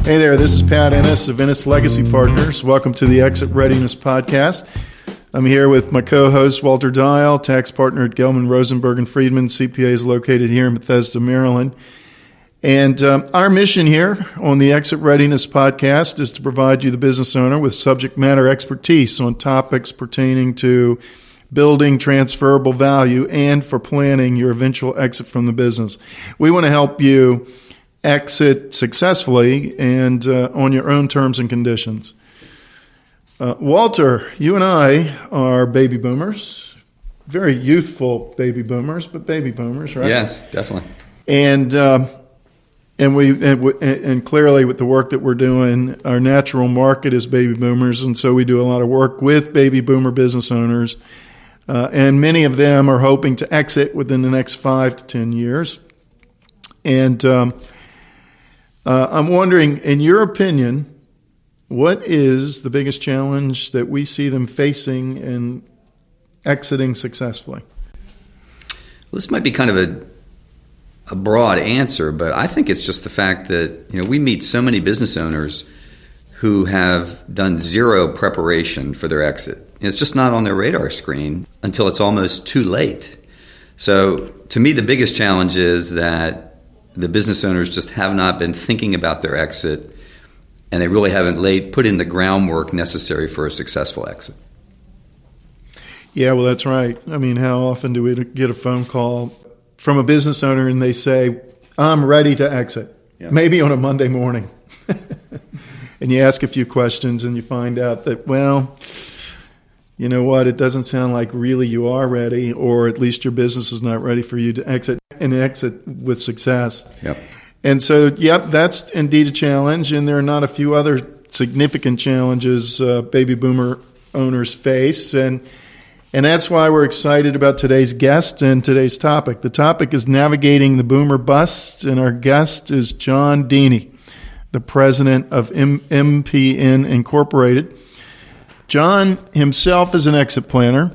Hey there, this is Pat Ennis of Ennis Legacy Partners. Welcome to the Exit Readiness Podcast. I'm here with my co-host, Walter Dial, tax partner at Gelman, Rosenberg & Friedman. CPA is located here in Bethesda, Maryland. And our mission here on the Exit Readiness Podcast is to provide you, the business owner, with subject matter expertise on topics pertaining to building transferable value and for planning your eventual exit from the business. We want to help you exit successfully and on your own terms and conditions. Walter, you and I are baby boomers, very youthful baby boomers, but baby boomers, right? Yes, definitely. And clearly with the work that we're doing, our natural market is baby boomers, and so we do a lot of work with baby boomer business owners, and many of them are hoping to exit within the next 5 to 10 years. And I'm wondering, in your opinion, what is the biggest challenge that we see them facing in exiting successfully? Well, this might be kind of a broad answer, but I think it's just the fact that we meet so many business owners who have done zero preparation for their exit. It's just not on their radar screen until it's almost too late. So to me, the biggest challenge is that the business owners just have not been thinking about their exit, and they really haven't put in the groundwork necessary for a successful exit. Yeah, well, that's right. I mean, how often do we get a phone call from a business owner and they say, I'm ready to exit, maybe on a Monday morning. And you ask a few questions and you find out that, well, you know what, it doesn't sound like really you are ready, or at least your business is not ready for you to exit and exit with success. Yep. And so, that's indeed a challenge. And there are not a few other significant challenges baby boomer owners face. And that's why we're excited about today's guest and today's topic. The topic is navigating the boomer bust, and our guest is John Dini, the president of MPN Incorporated. John himself is an exit planner,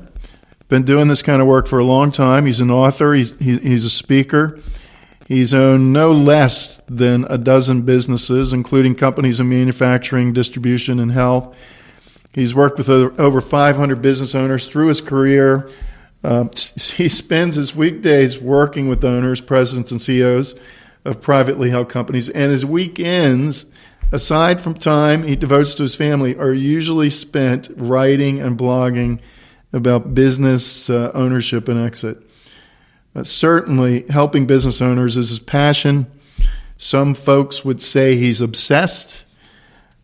been doing this kind of work for a long time. He's an author, he's a speaker. He's owned no less than a dozen businesses, including companies in manufacturing, distribution, and health. He's worked with over 500 business owners through his career. He spends his weekdays working with owners, presidents, and CEOs of privately held companies, and his weekends, aside from time he devotes to his family, are usually spent writing and blogging about business ownership and exit. Certainly, helping business owners is his passion. Some folks would say he's obsessed.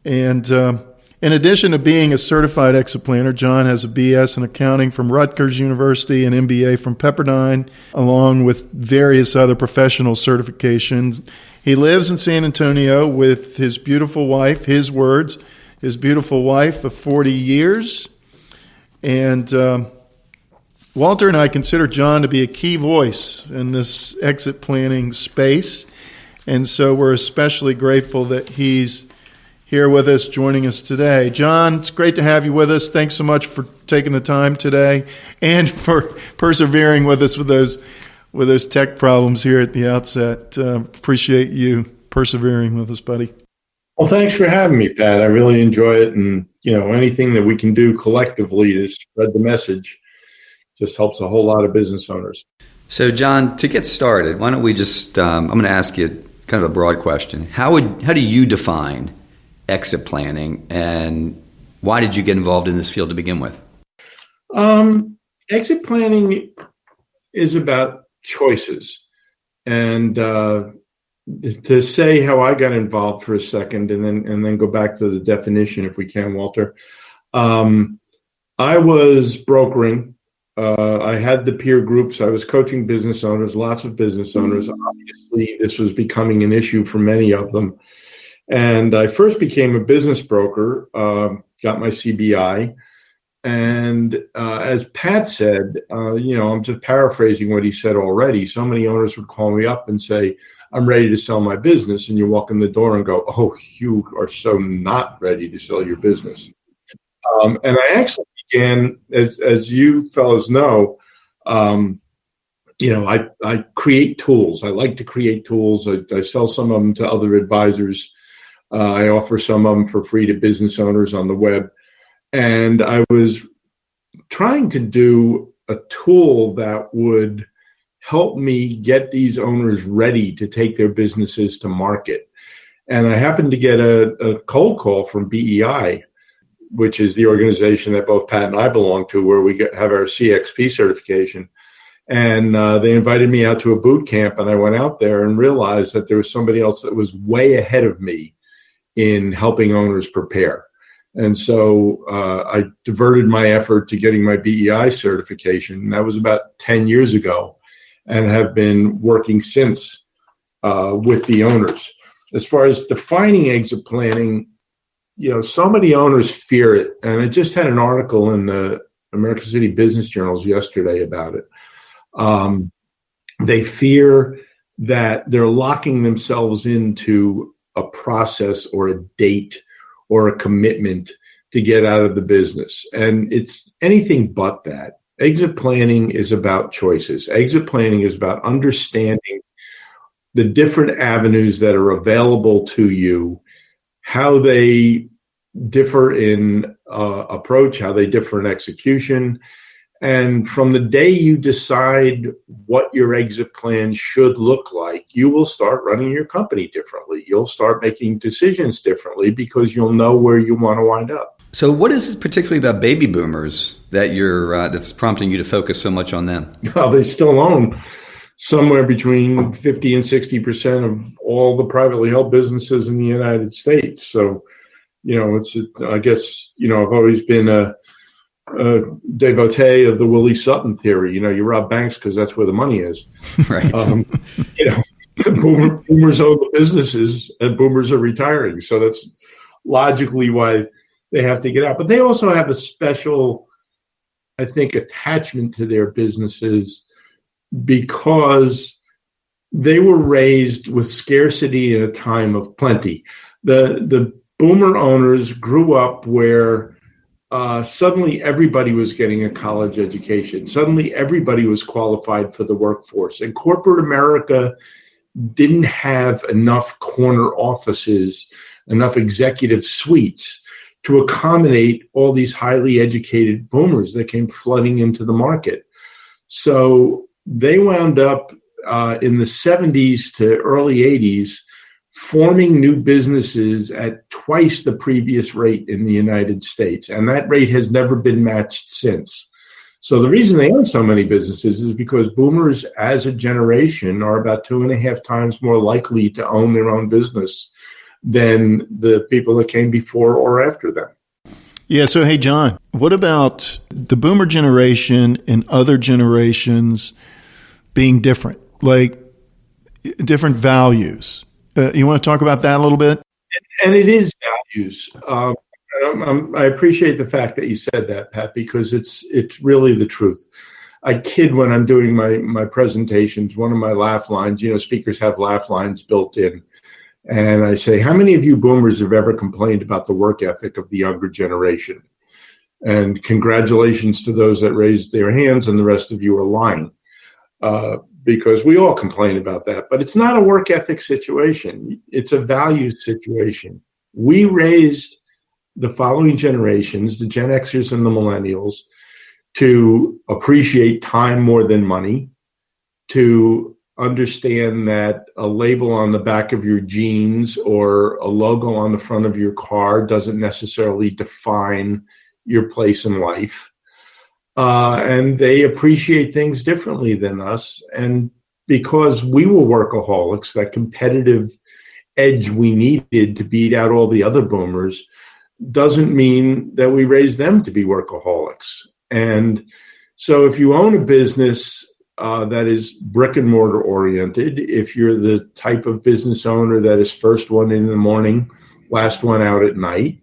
And in addition to being a certified exit planner, John has a BS in accounting from Rutgers University and MBA from Pepperdine, along with various other professional certifications. He lives in San Antonio with his beautiful wife, his words, his beautiful wife of 40 years. And Walter and I consider John to be a key voice in this exit planning space. And so we're especially grateful that he's here with us, joining us today. John, it's great to have you with us. Thanks so much for taking the time today and for persevering with us with those tech problems here at the outset. Appreciate you persevering with us, buddy. Well, thanks for having me, Pat. I really enjoy it. And, anything that we can do collectively to spread the message just helps a whole lot of business owners. So, John, to get started, why don't we just, I'm going to ask you kind of a broad question. How do you define exit planning, and why did you get involved in this field to begin with? Exit planning is about choices. And to say how I got involved for a second and then go back to the definition if we can, Walter. I was brokering. I had the peer groups. I was coaching business owners, lots of business owners. Obviously, this was becoming an issue for many of them. And I first became a business broker, got my CBI. And as Pat said, I'm just paraphrasing what he said already. So many owners would call me up and say, I'm ready to sell my business. And you walk in the door and go, oh, you are so not ready to sell your business. And I actually began, as you fellows know, I create tools. I like to create tools. I sell some of them to other advisors. I offer some of them for free to business owners on the web. And I was trying to do a tool that would help me get these owners ready to take their businesses to market. And I happened to get a cold call from BEI, which is the organization that both Pat and I belong to, where we have our CXP certification. And they invited me out to a boot camp, and I went out there and realized that there was somebody else that was way ahead of me in helping owners prepare. And so I diverted my effort to getting my BEI certification. That was about 10 years ago, and have been working since with the owners. As far as defining exit planning, so many owners fear it. And I just had an article in the American City Business Journals yesterday about it. They fear that they're locking themselves into a process or a date or a commitment to get out of the business. And it's anything but that. Exit planning is about choices. Exit planning is about understanding the different avenues that are available to you, how they differ in approach, how they differ in execution. And from the day you decide what your exit plan should look like, you will start running your company differently. You'll start making decisions differently because you'll know where you want to wind up. So what is it particularly about baby boomers that that's prompting you to focus so much on them? Well, they still own somewhere between 50 and 60% of all the privately held businesses in the United States. So, I guess, I've always been a devotee of the Willie Sutton theory. You rob banks because that's where the money is. Right. Boomers own the businesses and boomers are retiring. So that's logically why they have to get out. But they also have a special, I think, attachment to their businesses because they were raised with scarcity in a time of plenty. The boomer owners grew up where suddenly everybody was getting a college education. Suddenly everybody was qualified for the workforce. And corporate America didn't have enough corner offices, enough executive suites to accommodate all these highly educated boomers that came flooding into the market. So they wound up in the 70s to early 80s forming new businesses at twice the previous rate in the United States. And that rate has never been matched since. So the reason they own so many businesses is because boomers as a generation are about 2.5 times more likely to own their own business than the people that came before or after them. Yeah. So, hey, John, what about the boomer generation and other generations being different, like different values? You want to talk about that a little bit? And it is values. I appreciate the fact that you said that, Pat, because it's really the truth. I kid when I'm doing my presentations. One of my laugh lines, speakers have laugh lines built in. And I say, how many of you boomers have ever complained about the work ethic of the younger generation? And congratulations to those that raised their hands, and the rest of you are lying. Because we all complain about that. But it's not a work ethic situation. It's a values situation. We raised the following generations, the Gen Xers and the Millennials, to appreciate time more than money, to understand that a label on the back of your jeans or a logo on the front of your car doesn't necessarily define your place in life. And they appreciate things differently than us. And because we were workaholics, that competitive edge we needed to beat out all the other boomers doesn't mean that we raised them to be workaholics. And so if you own a business that is brick and mortar oriented, if you're the type of business owner that is first one in the morning, last one out at night,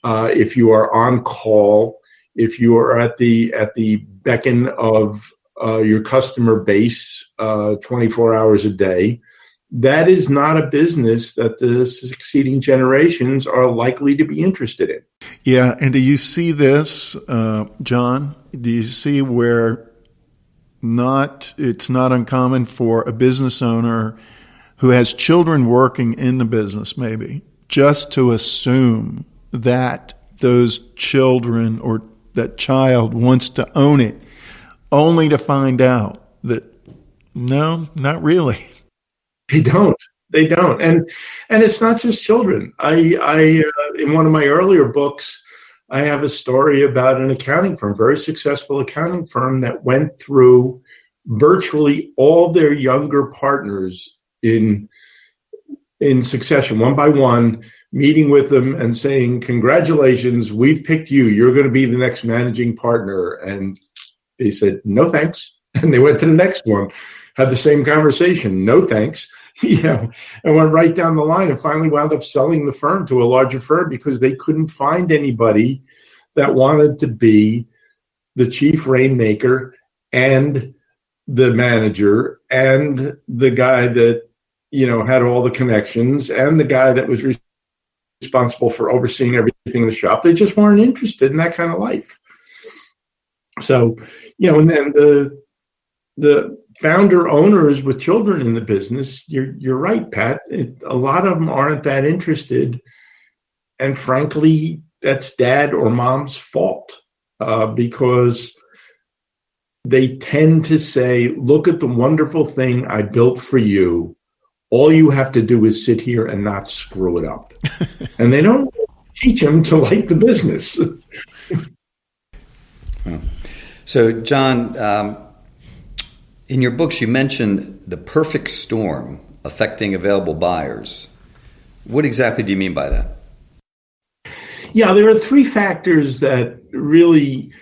if you are on call, if you are at the beckon of your customer base 24 hours a day, that is not a business that the succeeding generations are likely to be interested in. Yeah, and do you see this, John? Do you see where it's not uncommon for a business owner who has children working in the business maybe just to assume that those children or that child wants to own it, only to find out that no, not really. They don't. They don't. And it's not just children. I in one of my earlier books, I have a story about an accounting firm, very successful accounting firm that went through virtually all their younger partners in succession, one by one, meeting with them and saying, congratulations, we've picked you. You're going to be the next managing partner. And they said, no, thanks. And they went to the next one, had the same conversation. No, thanks. And went right down the line and finally wound up selling the firm to a larger firm because they couldn't find anybody that wanted to be the chief rainmaker and the manager and the guy that, had all the connections and the guy that was responsible for overseeing everything in the shop. They just weren't interested in that kind of life. So, and then the founder owners with children in the business, you're right, Pat. A lot of them aren't that interested. And frankly, that's dad or mom's fault because they tend to say, look at the wonderful thing I built for you. All you have to do is sit here and not screw it up. And they don't teach them to like the business. So, John, in your books, you mentioned the perfect storm affecting available buyers. What exactly do you mean by that? Yeah, there are three factors that really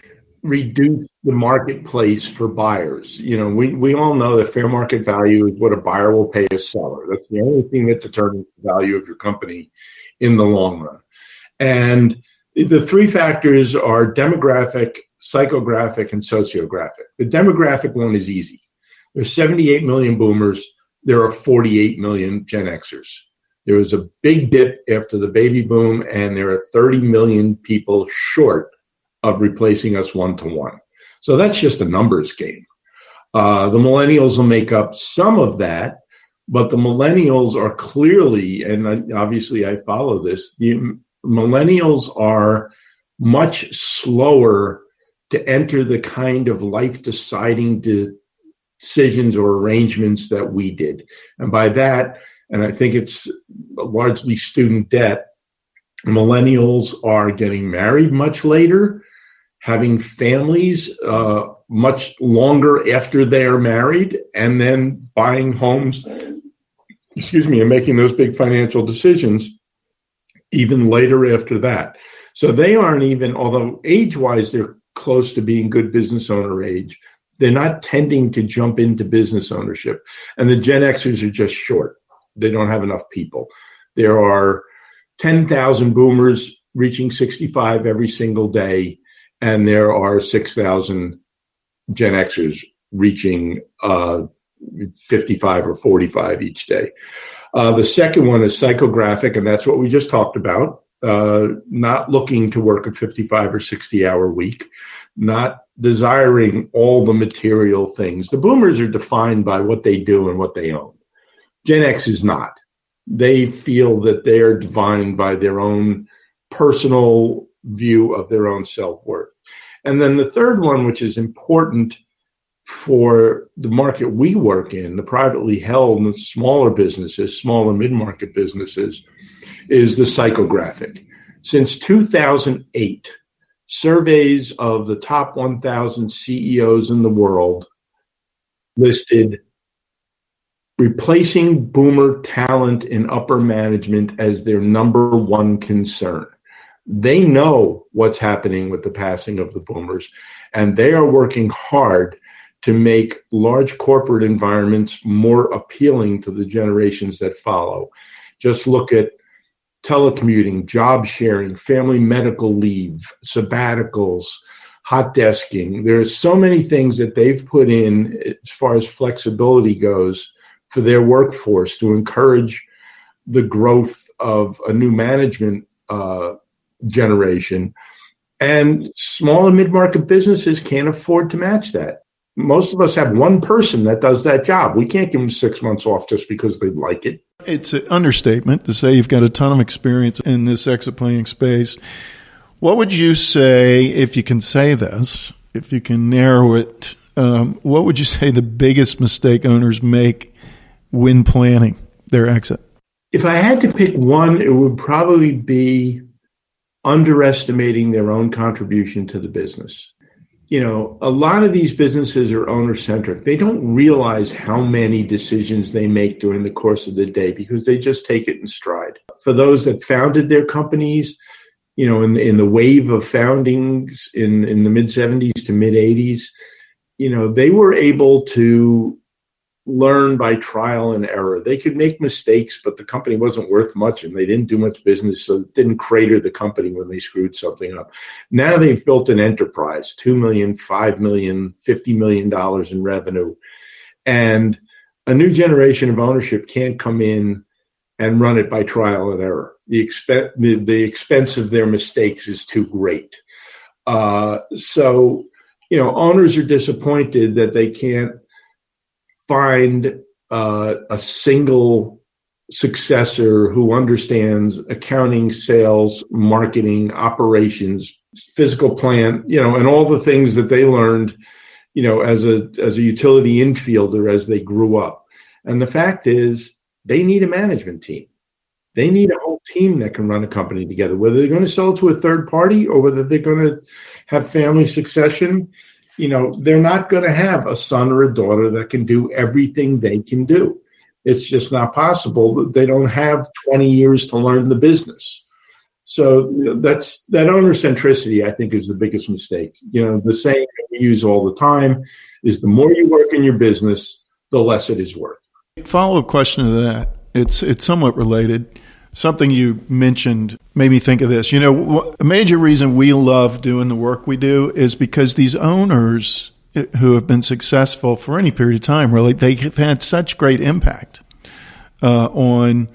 reduce the marketplace for buyers. We all know that fair market value is what a buyer will pay a seller. That's the only thing that determines the value of your company in the long run. And the three factors are demographic, psychographic, and sociographic. The demographic one is easy. There's 78 million boomers. There are 48 million Gen Xers. There was a big dip after the baby boom, and there are 30 million people short of replacing us one-to-one. So that's just a numbers game. The millennials will make up some of that, but the millennials are clearly, and obviously I follow this, the millennials are much slower to enter the kind of life-deciding decisions or arrangements that we did. And by that, and I think it's largely student debt, millennials are getting married much later, having families much longer after they are married, and then buying homes, and making those big financial decisions even later after that. So they aren't even, although age-wise they're close to being good business owner age, they're not tending to jump into business ownership. And the Gen Xers are just short. They don't have enough people. There are 10,000 boomers reaching 65 every single day, and there are 6,000 Gen Xers reaching 55 or 45 each day. The second one is psychographic, and that's what we just talked about. Not looking to work a 55 or 60-hour week, not desiring all the material things. The boomers are defined by what they do and what they own. Gen X is not. They feel that they are defined by their own personal view of their own self-worth. And then the third one, which is important for the market we work in, the privately held and smaller businesses, small and mid-market businesses, is the psychographic. Since 2008, surveys of the top 1,000 CEOs in the world listed replacing boomer talent in upper management as their number one concern. They know what's happening with the passing of the boomers, and they are working hard to make large corporate environments more appealing to the generations that follow. Just look at telecommuting, job sharing, family medical leave, sabbaticals, hot desking. There's so many things that they've put in as far as flexibility goes for their workforce to encourage the growth of a new management generation. And small and mid-market businesses can't afford to match that. Most of us have one person that does that job. We can't give them 6 months off just because they like it. It's an understatement to say you've got a ton of experience in this exit planning space. What would you say, if you can say this, if you can narrow it, what would you say the biggest mistake owners make when planning their exit? If I had to pick one, it would probably be underestimating their own contribution to the business. You know, a lot of these businesses are owner-centric. They don't realize how many decisions they make during the course of the day because they just take it in stride. For those that founded their companies, you know, in the wave of foundings in the mid-'70s to mid-'80s, you know, they were able to learn by trial and error. They could make mistakes, but the company wasn't worth much and they didn't do much business, so it didn't crater the company when they screwed something up. Now they've built an enterprise, $2 million, $5 million, $50 million in revenue. And a new generation of ownership can't come in and run it by trial and error. The expense of their mistakes is too great. So, you know, owners are disappointed that they can't find a single successor who understands accounting, sales, marketing, operations, physical plant, you know, and all the things that they learned, you know, as a utility infielder as they grew up. And the fact is, they need a management team. They need a whole team that can run a company together, whether they're going to sell it to a third party or whether they're going to have family succession. You know, they're not going to have a son or a daughter that can do everything they can do. It's just not possible. They don't have 20 years to learn the business. So that owner centricity, I think, is the biggest mistake. You know, the saying that we use all the time is the more you work in your business, the less it is worth. Follow-up question to that. It's somewhat related. Something you mentioned made me think of this. You know, a major reason we love doing the work we do is because these owners who have been successful for any period of time, really, they've had such great impact on,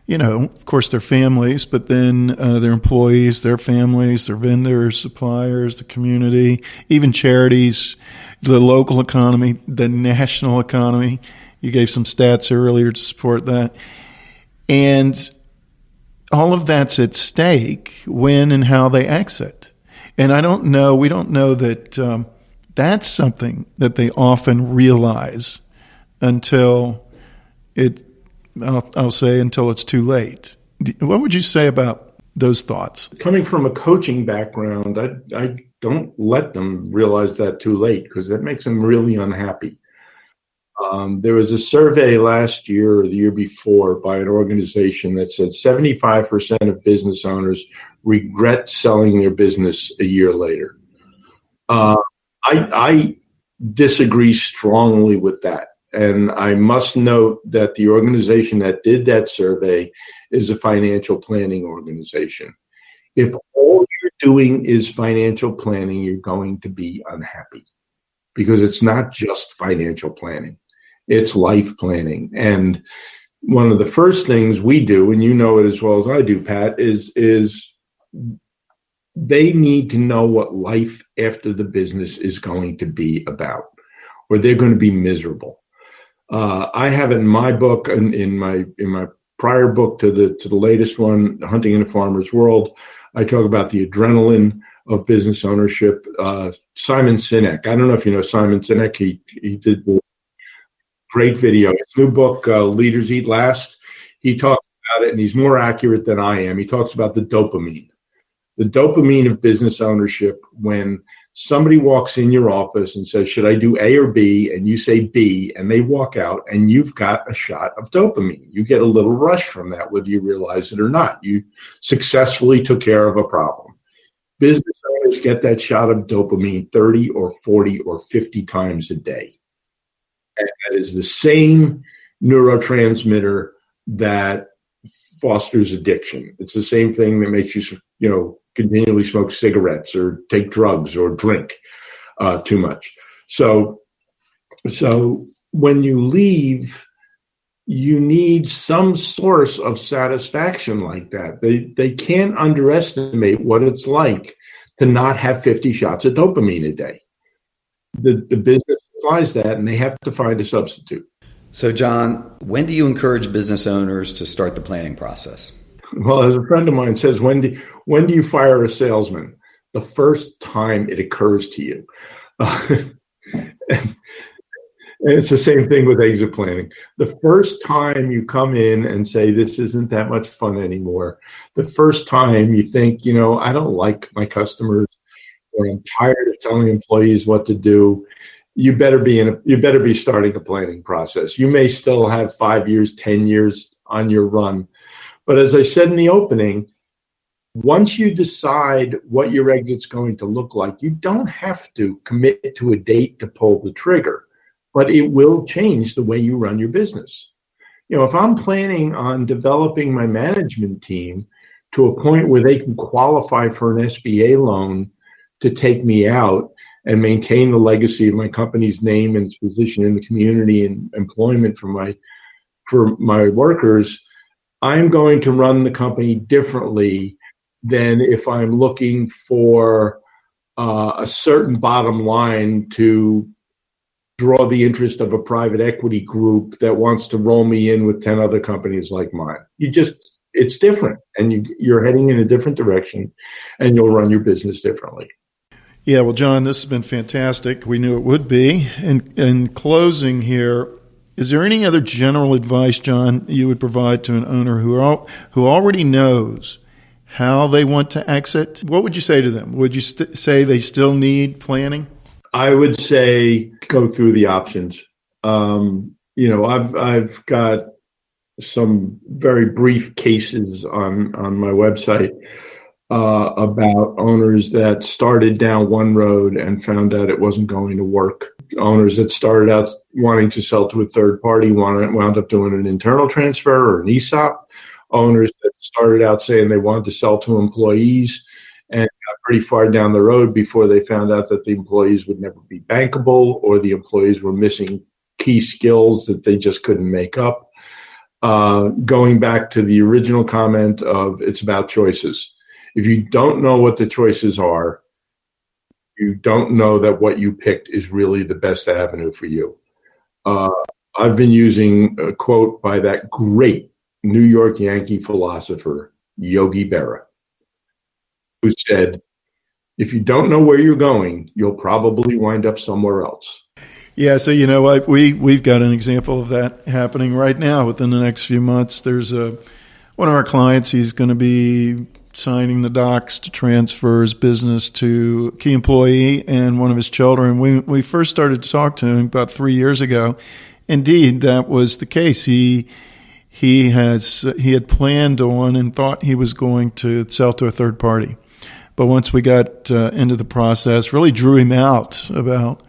you know, of course, their families, but then their employees, their families, their vendors, suppliers, the community, even charities, the local economy, the national economy. You gave some stats earlier to support that. And all of that's at stake when and how they exit. And we don't know that that's something that they often realize until I'll say until it's too late. What would you say about those thoughts? Coming from a coaching background, I don't let them realize that too late because that makes them really unhappy. There was a survey last year or the year before by an organization that said 75% of business owners regret selling their business a year later. I disagree strongly with that. And I must note that the organization that did that survey is a financial planning organization. If all you're doing is financial planning, you're going to be unhappy because it's not just financial planning. It's life planning. And one of the first things we do, and you know it as well as I do, Pat, is they need to know what life after the business is going to be about, or they're going to be miserable. I have it in my book and in my prior book to the latest one, Hunting in a Farmer's World. I talk about the adrenaline of business ownership. Simon Sinek. I don't know if you know Simon Sinek. He did the great video. His new book, Leaders Eat Last, he talks about it, and he's more accurate than I am. He talks about the dopamine of business ownership when somebody walks in your office and says, should I do A or B? And you say B, and they walk out, and you've got a shot of dopamine. You get a little rush from that, whether you realize it or not. You successfully took care of a problem. Business owners get that shot of dopamine 30 or 40 or 50 times a day. And that is the same neurotransmitter that fosters addiction. It's the same thing that makes you, continually smoke cigarettes or take drugs or drink too much. So when you leave, you need some source of satisfaction like that. They can't underestimate what it's like to not have 50 shots of dopamine a day. The business applies that, and they have to find a substitute. So, John, when do you encourage business owners to start the planning process? Well, as a friend of mine says, when do you fire a salesman? The first time it occurs to you. And it's the same thing with exit planning. The first time you come in and say, this isn't that much fun anymore. The first time you think, I don't like my customers, or I'm tired of telling employees what to do. You better be starting a planning process. You may still have 5 years, 10 years on your run. But as I said in the opening, once you decide what your exit's going to look like, you don't have to commit to a date to pull the trigger, but it will change the way you run your business. If I'm planning on developing my management team to a point where they can qualify for an SBA loan to take me out and maintain the legacy of my company's name and its position in the community and employment for my workers, I'm going to run the company differently than if I'm looking for a certain bottom line to draw the interest of a private equity group that wants to roll me in with 10 other companies like mine. It's different, and you're heading in a different direction, and you'll run your business differently. Yeah, well, John, this has been fantastic. We knew it would be. In closing here, is there any other general advice, John, you would provide to an owner who already knows how they want to exit? What would you say to them? Would you say they still need planning? I would say go through the options. I've got some very brief cases on my website about owners that started down one road and found out it wasn't going to work. Owners that started out wanting to sell to a third party wound up doing an internal transfer or an ESOP. Owners that started out saying they wanted to sell to employees and got pretty far down the road before they found out that the employees would never be bankable, or the employees were missing key skills that they just couldn't make up. Going back to the original comment of it's about choices. If you don't know what the choices are, you don't know that what you picked is really the best avenue for you. I've been using a quote by that great New York Yankee philosopher, Yogi Berra, who said, if you don't know where you're going, you'll probably wind up somewhere else. Yeah, so you know what? We've got an example of that happening right now within the next few months. There's one of our clients, he's going to be signing the docs to transfer his business to a key employee and one of his children. We first started to talk to him about 3 years ago. Indeed, that was the case. He had planned on and thought he was going to sell to a third party. But once we got into the process, really drew him out about,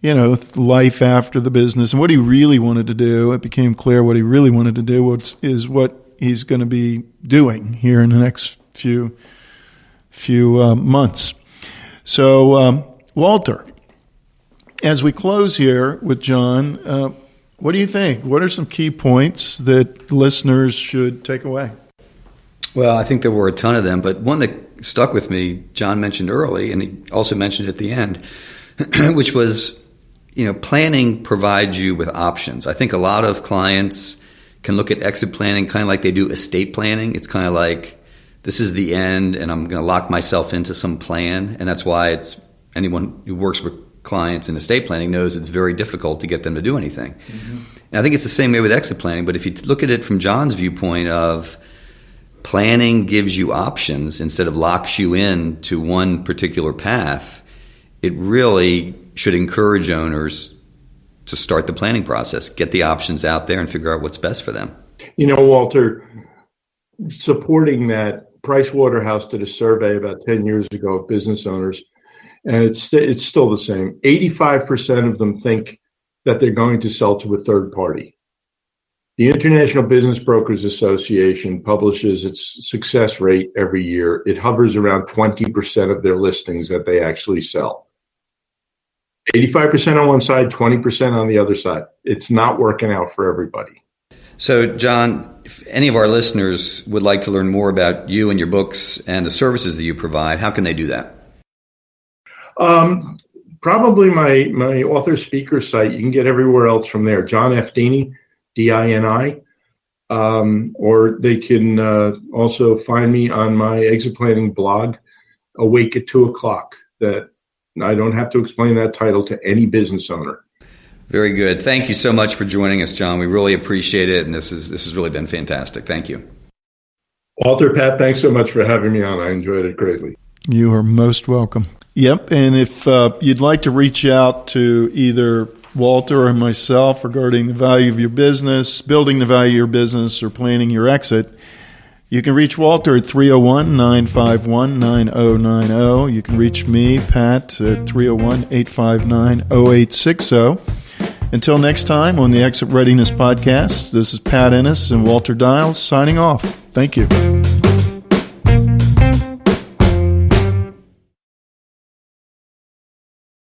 life after the business and what he really wanted to do. It became clear what he really wanted to do is what he's going to be doing here in the next few months. So, Walter, as we close here with John, what do you think? What are some key points that listeners should take away? Well, I think there were a ton of them, but one that stuck with me, John mentioned early, and he also mentioned at the end, which was, planning provides you with options. I think a lot of clients can look at exit planning kind of like they do estate planning. It's kind of like, this is the end, and I'm going to lock myself into some plan, and that's why anyone who works with clients in estate planning knows it's very difficult to get them to do anything. Mm-hmm. And I think it's the same way with exit planning, but if you look at it from John's viewpoint of planning gives you options instead of locks you in to one particular path, it really should encourage owners to start the planning process, get the options out there and figure out what's best for them. Walter, supporting that, Price Waterhouse did a survey about 10 years ago of business owners, and it's still the same. 85% of them think that they're going to sell to a third party. The International Business Brokers Association publishes its success rate every year. It hovers around 20% of their listings that they actually sell. 85% on one side, 20% on the other side. It's not working out for everybody. So, John, if any of our listeners would like to learn more about you and your books and the services that you provide, how can they do that? probably my author speaker site. You can get everywhere else from there. John F. Dini, Dini. Or they can also find me on my exit planning blog, Awake at 2:00. That I don't have to explain that title to any business owner. Very good. Thank you so much for joining us, John. We really appreciate it, and this has really been fantastic. Thank you. Walter, Pat, thanks so much for having me on. I enjoyed it greatly. You are most welcome. Yep, and if you'd like to reach out to either Walter or myself regarding the value of your business, building the value of your business, or planning your exit, you can reach Walter at 301-951-9090. You can reach me, Pat, at 301-859-0860. Until next time on the Exit Readiness Podcast, this is Pat Ennis and Walter Dials signing off. Thank you.